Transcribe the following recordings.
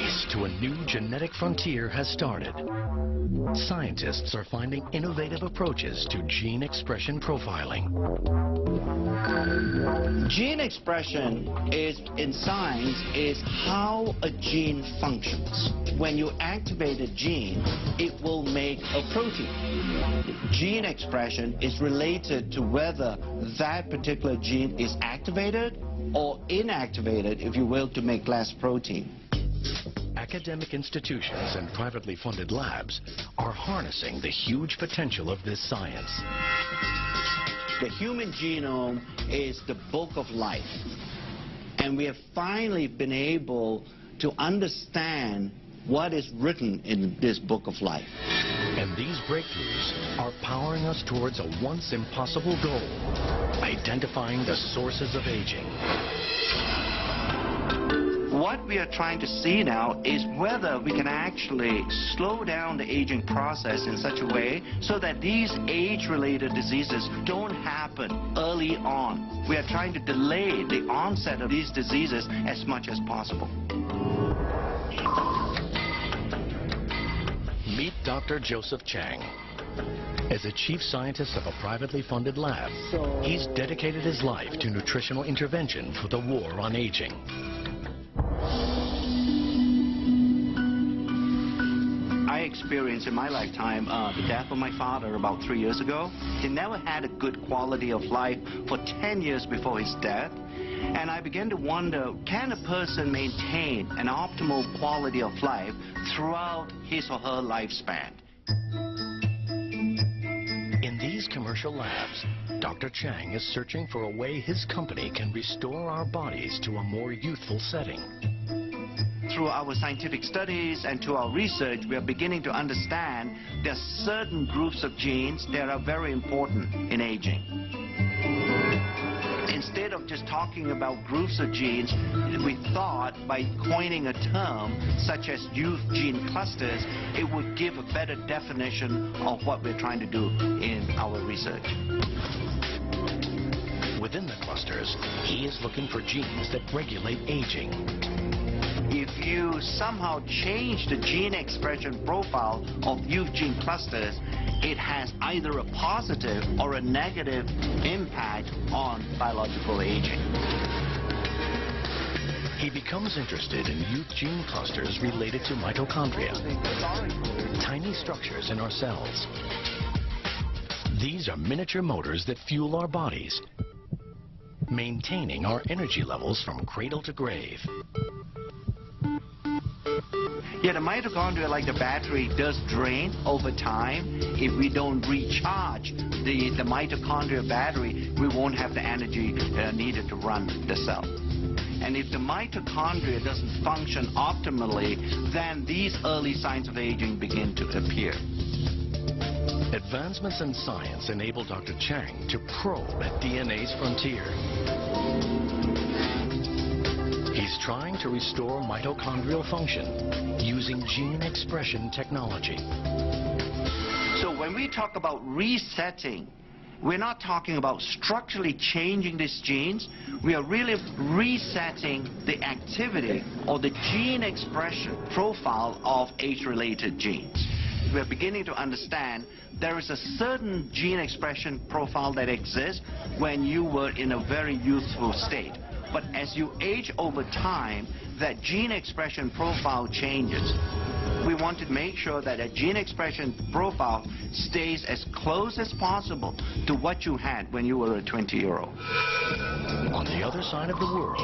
race to a new genetic frontier has started. Scientists are finding innovative approaches to gene expression profiling. Gene expression in science is how a gene functions. When you activate a gene, it will make a protein. Gene expression is related to whether that particular gene is activated or inactivated, if you will, to make less protein. Academic institutions and privately funded labs are harnessing the huge potential of this science. The human genome is the book of life, and we have finally been able to understand what is written in this book of life. And these breakthroughs are powering us towards a once impossible goal: identifying the sources of aging. What we are trying to see now is whether we can actually slow down the aging process in such a way so that these age-related diseases don't happen early on. We are trying to delay the onset of these diseases as much as possible. Meet Dr. Joseph Chang. As a chief scientist of a privately funded lab, he's dedicated his life to nutritional intervention for the war on aging. I experienced in my lifetime the death of my father about 3 years ago. He never had a good quality of life for 10 years before his death. And I began to wonder, can a person maintain an optimal quality of life throughout his or her lifespan? In these commercial labs, Dr. Chang is searching for a way his company can restore our bodies to a more youthful setting. Through our scientific studies and to our research, we are beginning to understand there are certain groups of genes that are very important in aging. Instead of just talking about groups of genes, we thought by coining a term such as youth gene clusters, it would give a better definition of what we're trying to do in our research. Within the clusters, he is looking for genes that regulate aging. If you somehow change the gene expression profile of youth gene clusters, it has either a positive or a negative impact on biological aging. He becomes interested in youth gene clusters related to mitochondria, tiny structures in our cells. These are miniature motors that fuel our bodies, maintaining our energy levels from cradle to grave. Yeah, the mitochondria, like the battery, does drain over time. If we don't recharge the mitochondria battery, we won't have the energy needed to run the cell. And if the mitochondria doesn't function optimally, then these early signs of aging begin to appear. Advancements in science enable Dr. Chang to probe at DNA's frontier. He's trying to restore mitochondrial function using gene expression technology. So when we talk about resetting, we're not talking about structurally changing these genes. We are really resetting the activity or the gene expression profile of age-related genes. We're beginning to understand there is a certain gene expression profile that exists when you were in a very youthful state. But as you age over time, that gene expression profile changes. We want to make sure that a gene expression profile stays as close as possible to what you had when you were a 20-year-old. On the other side of the world,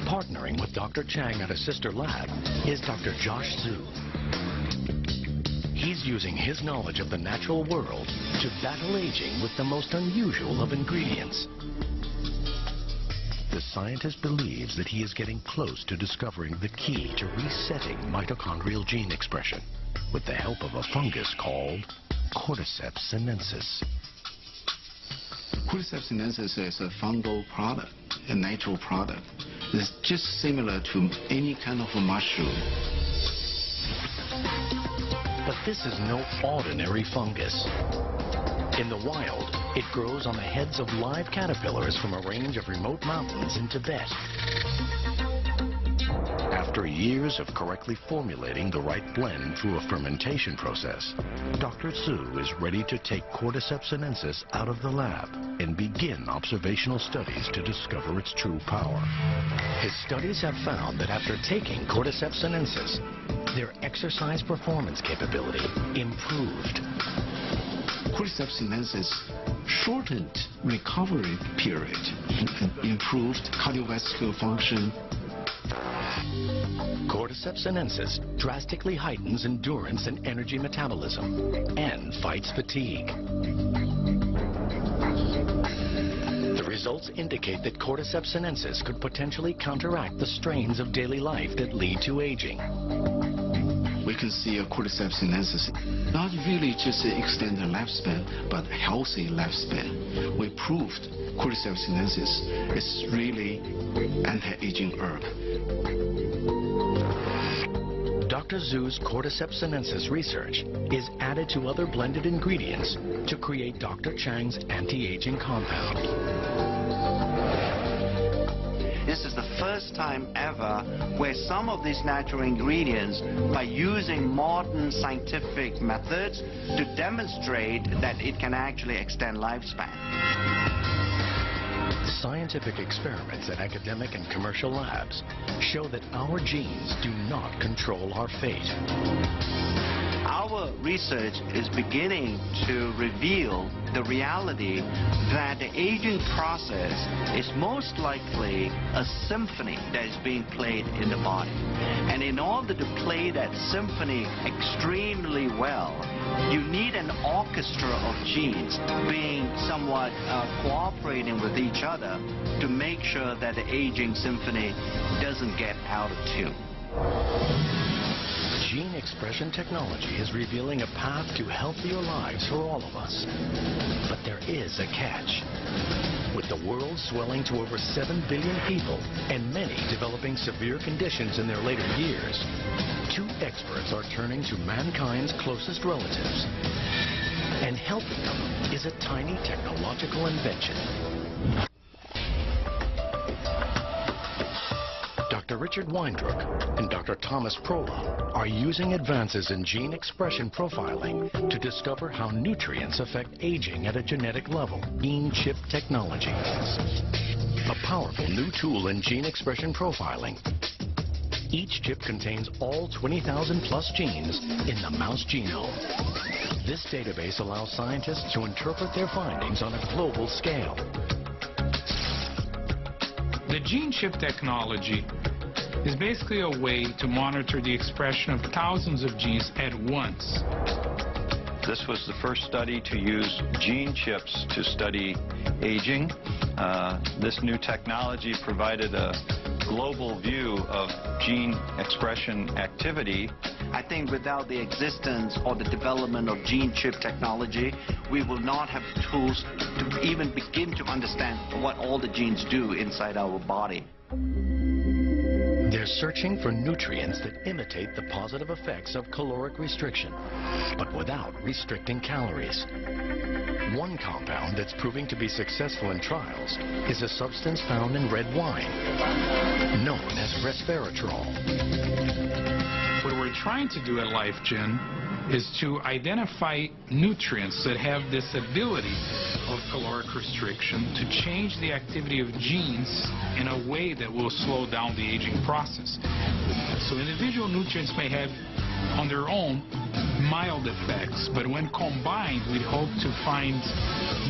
partnering with Dr. Chang at a sister lab, is Dr. Josh Zhu. He's using his knowledge of the natural world to battle aging with the most unusual of ingredients. The scientist believes that he is getting close to discovering the key to resetting mitochondrial gene expression with the help of a fungus called Cordyceps sinensis. Cordyceps sinensis is a fungal product, a natural product. It's just similar to any kind of a mushroom. But this is no ordinary fungus. In the wild, it grows on the heads of live caterpillars from a range of remote mountains in Tibet. After After years of correctly formulating the right blend through a fermentation process, Dr. Zhu is ready to take Cordyceps sinensis out of the lab and begin observational studies to discover its true power. His studies have found that after taking Cordyceps sinensis, their exercise performance capability improved. Cordyceps sinensis shortened recovery period and improved cardiovascular function. Cordyceps sinensis drastically heightens endurance and energy metabolism and fights fatigue. The results indicate that Cordyceps sinensis could potentially counteract the strains of daily life that lead to aging. We can see a Cordyceps sinensis not really just extend the lifespan, but healthy lifespan. We proved Cordyceps sinensis is really anti-aging herb. Dr. Zhu's Cordyceps sinensis research is added to other blended ingredients to create Dr. Chang's anti-aging compound. This is the first time ever where some of these natural ingredients, by using modern scientific methods, to demonstrate that it can actually extend lifespan. Scientific experiments at academic and commercial labs show that our genes do not control our fate. Our research is beginning to reveal the reality that the aging process is most likely a symphony that is being played in the body. And in order to play that symphony extremely well, you need an orchestra of genes being somewhat cooperating with each other to make sure that the aging symphony doesn't get out of tune. Gene expression technology is revealing a path to healthier lives for all of us. But there is a catch. With the world swelling to over 7 billion people and many developing severe conditions in their later years, 2 experts are turning to mankind's closest relatives. And helping them is a tiny technological invention. Dr. Richard Weindruck and Dr. Thomas Prola are using advances in gene expression profiling to discover how nutrients affect aging at a genetic level. Gene chip technology, a powerful new tool in gene expression profiling. Each chip contains all 20,000 plus genes in the mouse genome. This database allows scientists to interpret their findings on a global scale. The gene chip technology is basically a way to monitor the expression of thousands of genes at once. This was the first study to use gene chips to study aging. This new technology provided a global view of gene expression activity. I think without the existence or the development of gene chip technology, we will not have tools to even begin to understand what all the genes do inside our body. They're searching for nutrients that imitate the positive effects of caloric restriction, but without restricting calories. One compound that's proving to be successful in trials is a substance found in red wine, known as resveratrol. What we're trying to do at LifeGen is to identify nutrients that have this ability of caloric restriction to change the activity of genes in a way that will slow down the aging process. So individual nutrients may have on their own mild effects, but when combined, we hope to find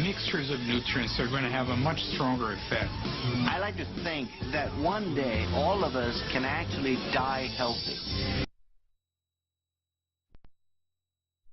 mixtures of nutrients that are going to have a much stronger effect. I like to think that one day all of us can actually die healthy.